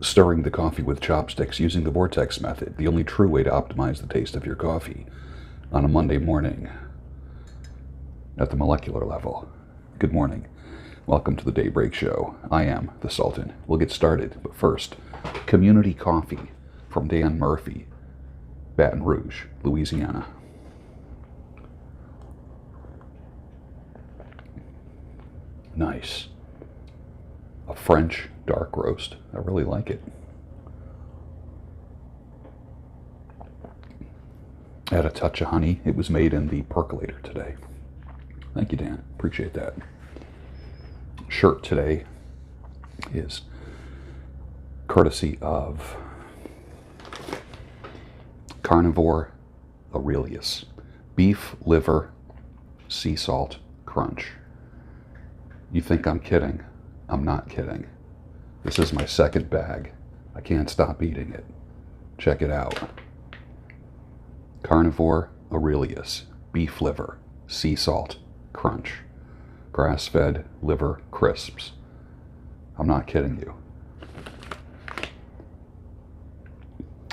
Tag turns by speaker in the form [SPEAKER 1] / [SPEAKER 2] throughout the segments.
[SPEAKER 1] stirring the coffee with chopsticks using the Vortex method, the only true way to optimize the taste of your coffee on a Monday morning at the molecular level. Good morning. Welcome to the Daybreak Show. I am the Sultan. We'll get started, but first, Community Coffee from Dan Murphy, Baton Rouge, Louisiana. Nice. A French dark roast. I really like it. Add a touch of honey. It was made in the percolator today. Thank you, Dan. Appreciate that. Shirt today is courtesy of Carnivore Aurelius. Beef liver sea salt crunch. You think I'm kidding? I'm not kidding. This is my second bag. I can't stop eating it. Check it out. Carnivore Aurelius. Beef liver sea salt crunch. Grass-fed liver crisps. I'm not kidding you.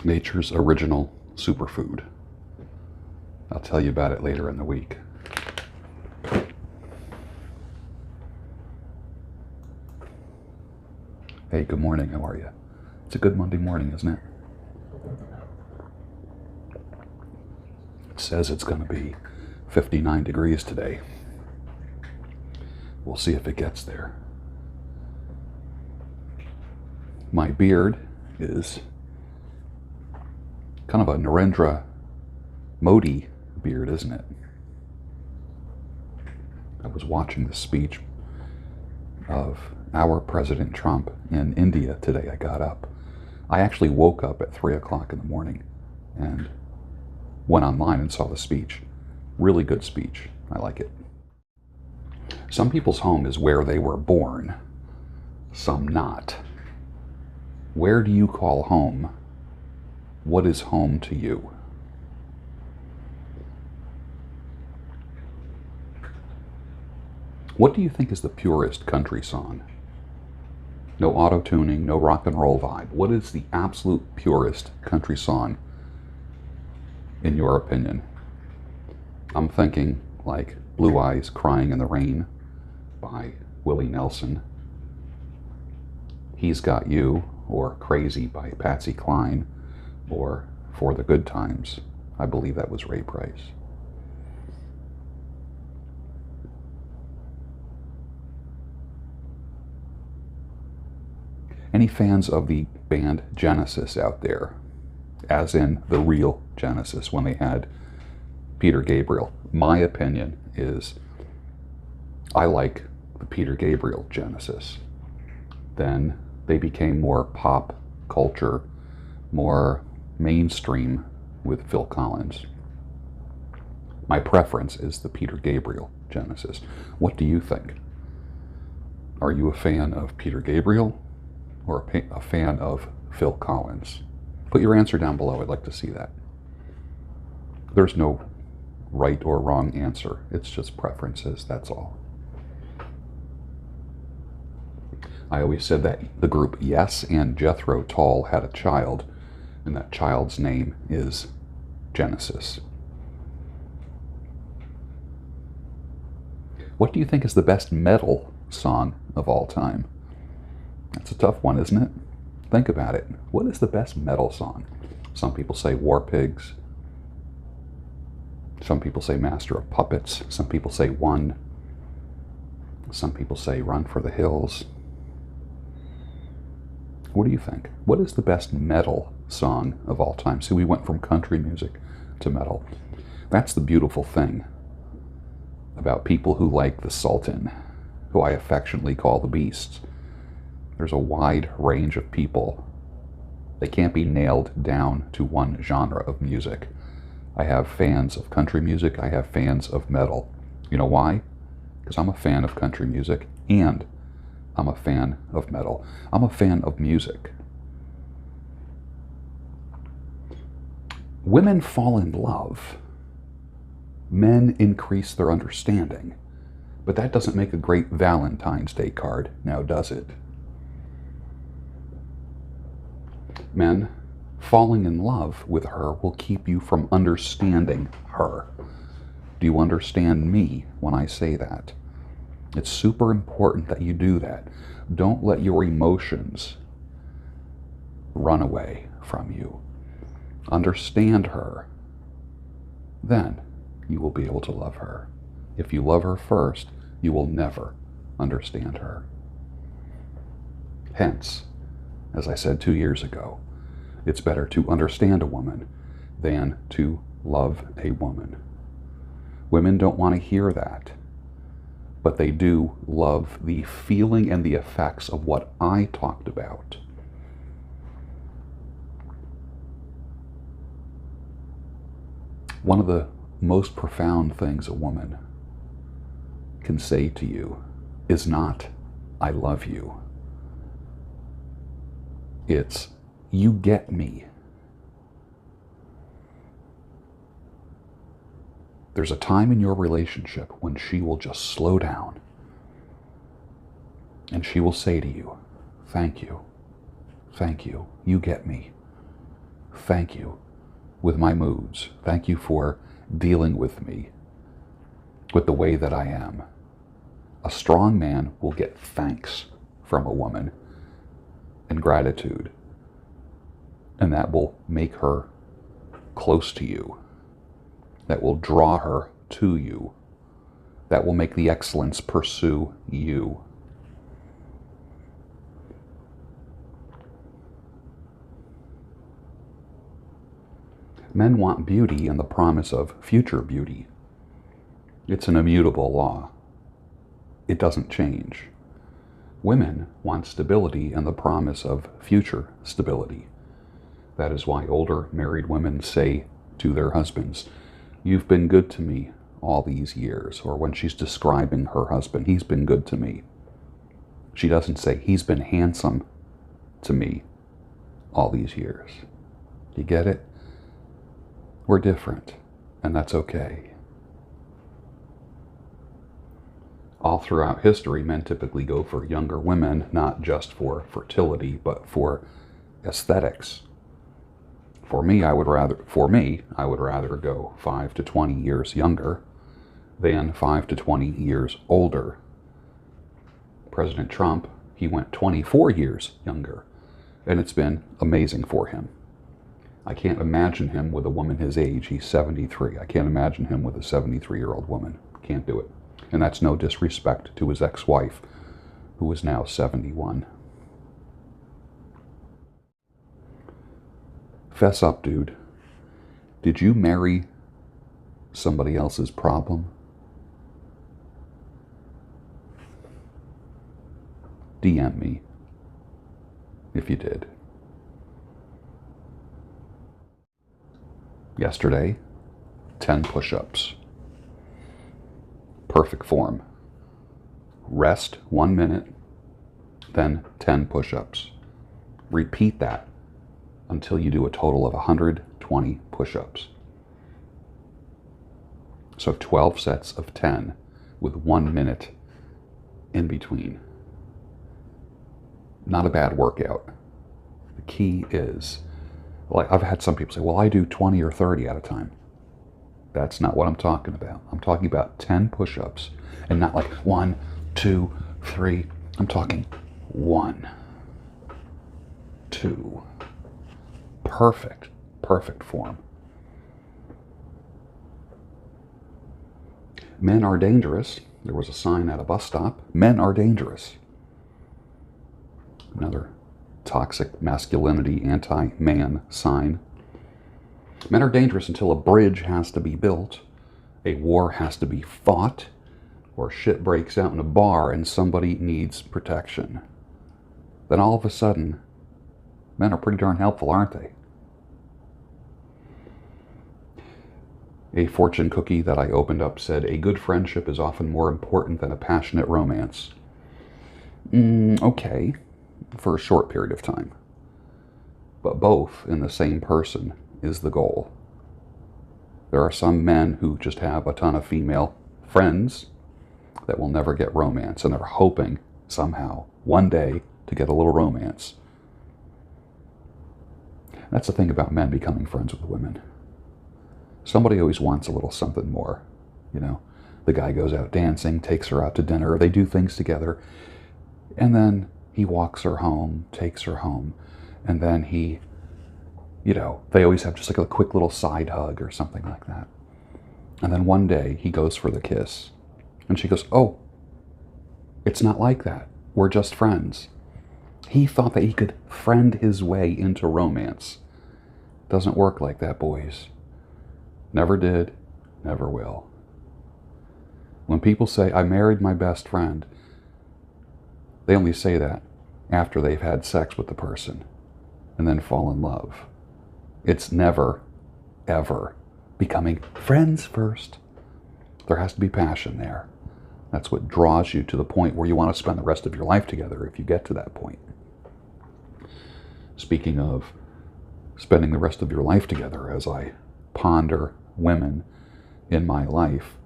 [SPEAKER 1] Nature's original superfood. I'll tell you about it later in the week. Hey, good morning. How are you? It's a good Monday morning, isn't it? It says it's going to be 59 degrees today. We'll see if it gets there. My beard is kind of a Narendra Modi beard, isn't it? I was watching the speech of our President Trump in India today. I got up. I actually woke up at 3 o'clock in the morning and went online and saw the speech. Really good speech. I like it. Some people's home is where they were born, some not. Where do you call home? What is home to you? What do you think is the purest country song? No auto-tuning, no rock and roll vibe. What is the absolute purest country song, in your opinion? I'm thinking like Blue Eyes Crying in the Rain by Willie Nelson. He's Got You, or Crazy by Patsy Cline, or For the Good Times. I believe that was Ray Price. Any fans of the band Genesis out there? As in the real Genesis, when they had Peter Gabriel. My opinion is I like the Peter Gabriel Genesis. Then they became more pop culture, more mainstream with Phil Collins. My preference is the Peter Gabriel Genesis. What do you think? Are you a fan of Peter Gabriel or a fan of Phil Collins? Put your answer down below. I'd like to see that. There's no right or wrong answer. It's just preferences, that's all. I always said that the group Yes and Jethro Tull had a child, and that child's name is Genesis. What do you think is the best metal song of all time? That's a tough one, isn't it? Think about it. What is the best metal song? Some people say War Pigs. Some people say Master of Puppets. Some people say One. Some people say Run for the Hills. What do you think? What is the best metal song of all time? See, we went from country music to metal. That's the beautiful thing about people who like the Sultan, who I affectionately call the Beasts. There's a wide range of people. They can't be nailed down to one genre of music. I have fans of country music. I have fans of metal. You know why? Because I'm a fan of country music and I'm a fan of metal. I'm a fan of music. Women fall in love. Men increase their understanding. But that doesn't make a great Valentine's Day card, now does it? Men, falling in love with her will keep you from understanding her. Do you understand me when I say that? It's super important that you do that. Don't let your emotions run away from you. Understand her. Then you will be able to love her. If you love her first, you will never understand her. Hence, as I said 2 years ago, it's better to understand a woman than to love a woman. Women don't want to hear that, but they do love the feeling and the effects of what I talked about. One of the most profound things a woman can say to you is not, "I love you." It's, "You get me." There's a time in your relationship when she will just slow down and she will say to you, "Thank you. Thank you. You get me. Thank you with my moods. Thank you for dealing with me with the way that I am." A strong man will get thanks from a woman and gratitude, and that will make her close to you. That will draw her to you. That will make the excellence pursue you. Men want beauty and the promise of future beauty. It's an immutable law. It doesn't change. Women want stability and the promise of future stability. That is why older married women say to their husbands, "You've been good to me all these years." Or when she's describing her husband, "He's been good to me." She doesn't say, "He's been handsome to me all these years." You get it? We're different, and that's okay. All throughout history, men typically go for younger women, not just for fertility, but for aesthetics. For me, I would rather go 5 to 20 years younger than 5 to 20 years older. President Trump, he went 24 years younger, and it's been amazing for him. I can't imagine him with a woman his age. He's 73. I can't imagine him with a 73-year-old woman. Can't do it. And that's no disrespect to his ex-wife, who is now 71. Fess up, dude. Did you marry somebody else's problem? DM me if you did. Yesterday, 10 push-ups. Perfect form. Rest 1 minute, then 10 push-ups. Repeat that until you do a total of 120 push-ups. So 12 sets of 10 with 1 minute in between. Not a bad workout. The key is, like I've had some people say, "Well, I do 20 or 30 at a time." That's not what I'm talking about. I'm talking about 10 push-ups, and not like 1, 2, 3. I'm talking 1, 2. Perfect form. Men are dangerous. There was a sign at a bus stop. Men are dangerous. Another toxic masculinity, anti-man sign. Men are dangerous until a bridge has to be built, a war has to be fought, or shit breaks out in a bar and somebody needs protection. Then all of a sudden, men are pretty darn helpful, aren't they? A fortune cookie that I opened up said, "A good friendship is often more important than a passionate romance." Okay, for a short period of time. But both in the same person is the goal. There are some men who just have a ton of female friends that will never get romance, and they're hoping somehow one day to get a little romance. That's the thing about men becoming friends with women. Somebody always wants a little something more, you know. The guy goes out dancing, takes her out to dinner, they do things together, and then he walks her home, takes her home, and then he, you know, they always have just like a quick little side hug or something like that. And then one day he goes for the kiss, and she goes, "Oh, it's not like that. We're just friends." He thought that he could friend his way into romance. Doesn't work like that, boys. Never did, never will. When people say, "I married my best friend," they only say that after they've had sex with the person and then fall in love. It's never, ever becoming friends first. There has to be passion there. That's what draws you to the point where you want to spend the rest of your life together if you get to that point. Speaking of spending the rest of your life together, as I ponder women in my life,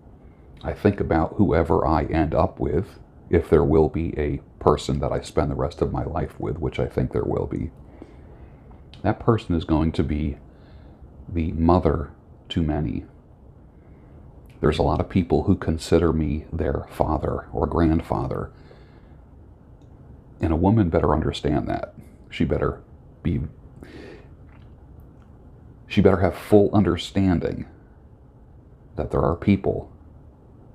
[SPEAKER 1] I think about whoever I end up with, if there will be a person that I spend the rest of my life with, which I think there will be. That person is going to be the mother to many. There's a lot of people who consider me their father or grandfather. And a woman better understand that. She better have full understanding that there are people,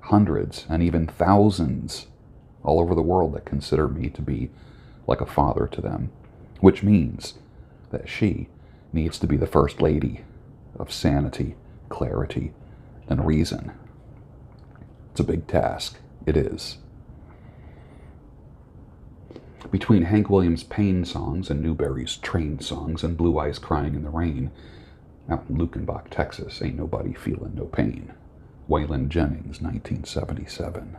[SPEAKER 1] hundreds and even thousands all over the world, that consider me to be like a father to them, which means that she needs to be the first lady of sanity, clarity, and reason. It's a big task. It is. Between Hank Williams' Pain songs and Newberry's Train songs and Blue Eyes Crying in the Rain, out in Luckenbach, Texas, ain't nobody feeling no pain. Waylon Jennings, 1977.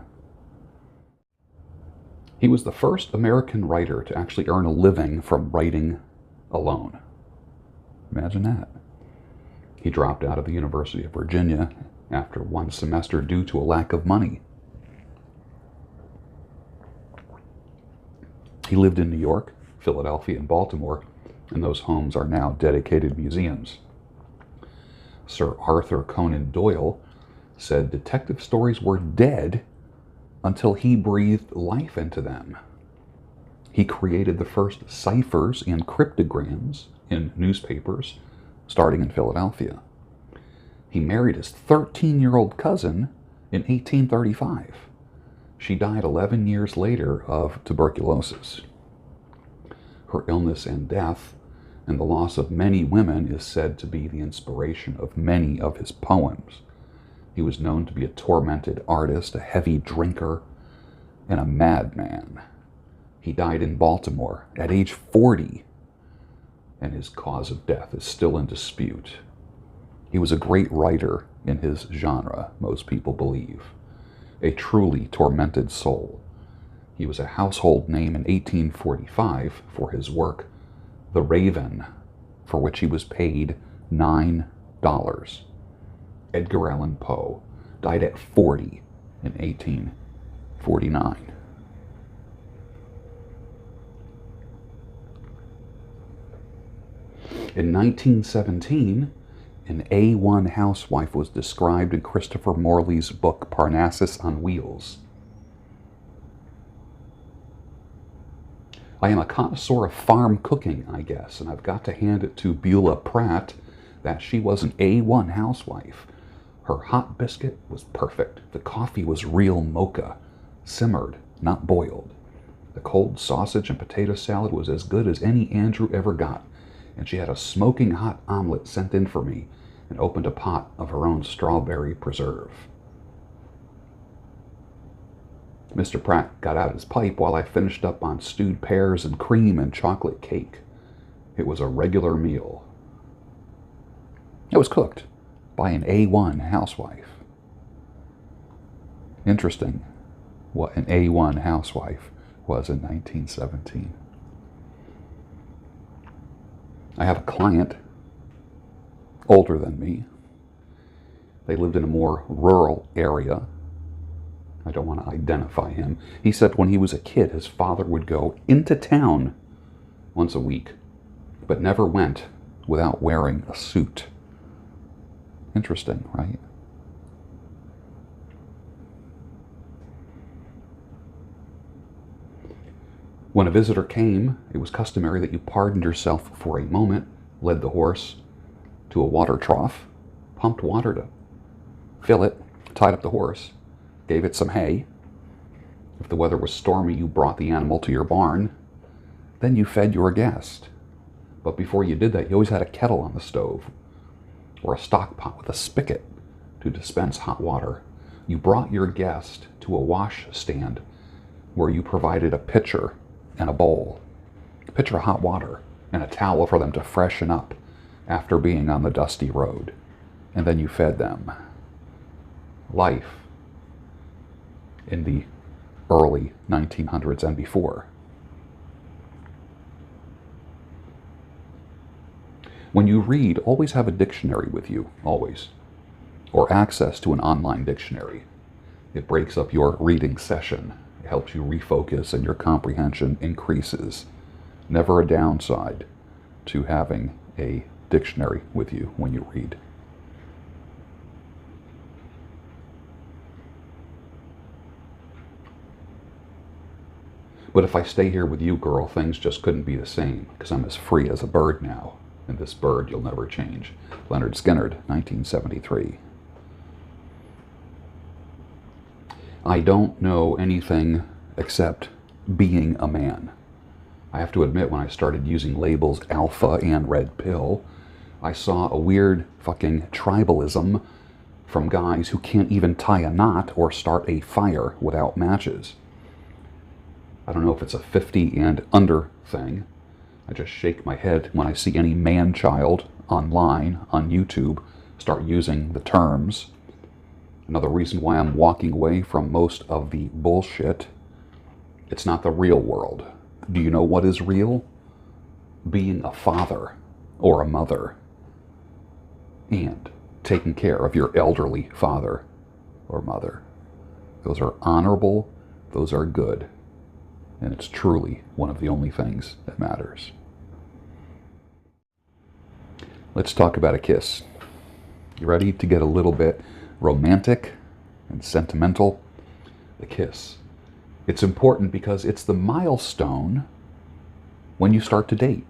[SPEAKER 1] He was the first American writer to actually earn a living from writing alone. Imagine that. He dropped out of the University of Virginia after one semester due to a lack of money. He lived in New York, Philadelphia, and Baltimore, and those homes are now dedicated museums. Sir Arthur Conan Doyle said detective stories were dead until he breathed life into them. He created the first ciphers and cryptograms in newspapers, starting in Philadelphia. He married his 13-year-old cousin in 1835. She died 11 years later of tuberculosis. Her illness and death and the loss of many women is said to be the inspiration of many of his poems. He was known to be a tormented artist, a heavy drinker, and a madman. He died in Baltimore at age 40, and his cause of death is still in dispute. He was a great writer in his genre, most people believe. A truly tormented soul. He was a household name in 1845 for his work, The Raven, for which he was paid $9. Edgar Allan Poe died at 40 in 1849. In 1917, an A1 housewife was described in Christopher Morley's book Parnassus on Wheels. I am a connoisseur of farm cooking, I guess, and I've got to hand it to Beulah Pratt that she was an A1 housewife. Her hot biscuit was perfect. The coffee was real mocha, simmered, not boiled. The cold sausage and potato salad was as good as any Andrew ever got, and she had a smoking hot omelet sent in for me and opened a pot of her own strawberry preserve. Mr. Pratt got out his pipe while I finished up on stewed pears and cream and chocolate cake. It was a regular meal. It was cooked by an A1 housewife. Interesting what an A1 housewife was in 1917. I have a client older than me. They lived in a more rural area. I don't want to identify him. He said when he was a kid, his father would go into town once a week, but never went without wearing a suit. Interesting, right? When a visitor came, it was customary that you pardoned yourself for a moment, led the horse to a water trough, pumped water to fill it, tied up the horse, gave it some hay. If the weather was stormy, you brought the animal to your barn. Then you fed your guest. But before you did that, you always had a kettle on the stove or a stock pot with a spigot to dispense hot water. You brought your guest to a wash stand where you provided a pitcher and a bowl, a pitcher of hot water, and a towel for them to freshen up after being on the dusty road. And then you fed them. Life in the early 1900s and before. When you read, always have a dictionary with you, always, or access to an online dictionary. It breaks up your reading session. It helps you refocus and your comprehension increases. Never a downside to having a dictionary with you when you read. But if I stay here with you, girl, things just couldn't be the same, because I'm as free as a bird now, and this bird you'll never change. Leonard Skinner, 1973. I don't know anything except being a man. I have to admit, when I started using labels alpha and red pill, I saw a weird fucking tribalism from guys who can't even tie a knot or start a fire without matches. I don't know if it's a 50 and under thing. I just shake my head when I see any man-child online on YouTube start using the terms. Another reason why I'm walking away from most of the bullshit. It's not the real world. Do you know what is real? Being a father or a mother and taking care of your elderly father or mother. Those are honorable, those are good. And it's truly one of the only things that matters. Let's talk about a kiss. You ready to get a little bit romantic and sentimental? The kiss. It's important because it's the milestone when you start to date.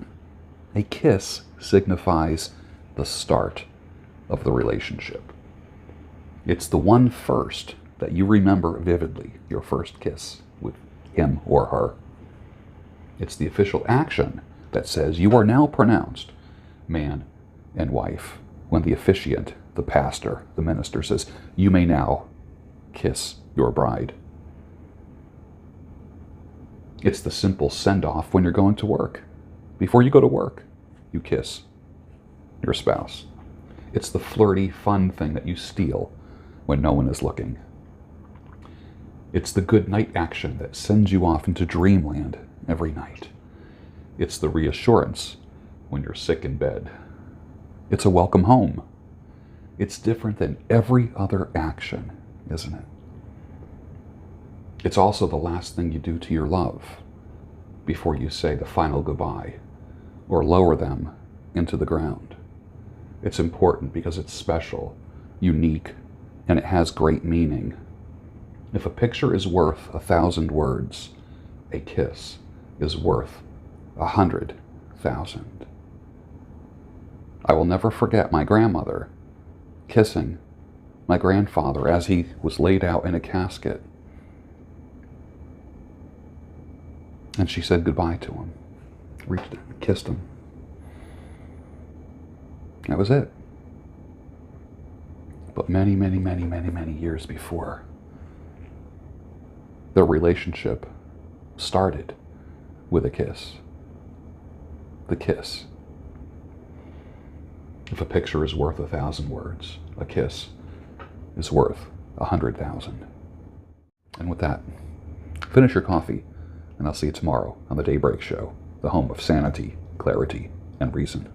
[SPEAKER 1] A kiss signifies the start of the relationship. It's the one first that you remember vividly, your first kiss with him or her. It's the official action that says you are now pronounced man and wife when the officiant, the pastor, the minister says, you may now kiss your bride. It's the simple send-off when you're going to work. Before you go to work, you kiss your spouse. It's the flirty, fun thing that you steal when no one is looking. It's the good night action that sends you off into dreamland every night. It's the reassurance when you're sick in bed. It's a welcome home. It's different than every other action, isn't it? It's also the last thing you do to your love before you say the final goodbye or lower them into the ground. It's important because it's special, unique, and it has great meaning. If a picture is worth 1,000 words, a kiss is worth 100,000. I will never forget my grandmother kissing my grandfather as he was laid out in a casket. And she said goodbye to him, reached him, kissed him. That was it. But many, many, many, many, many years before, their relationship started with a kiss. The kiss. If a picture is worth 1,000 words, a kiss is worth 100,000. And with that, finish your coffee, and I'll see you tomorrow on the Daybreak Show, the home of sanity, clarity, and reason.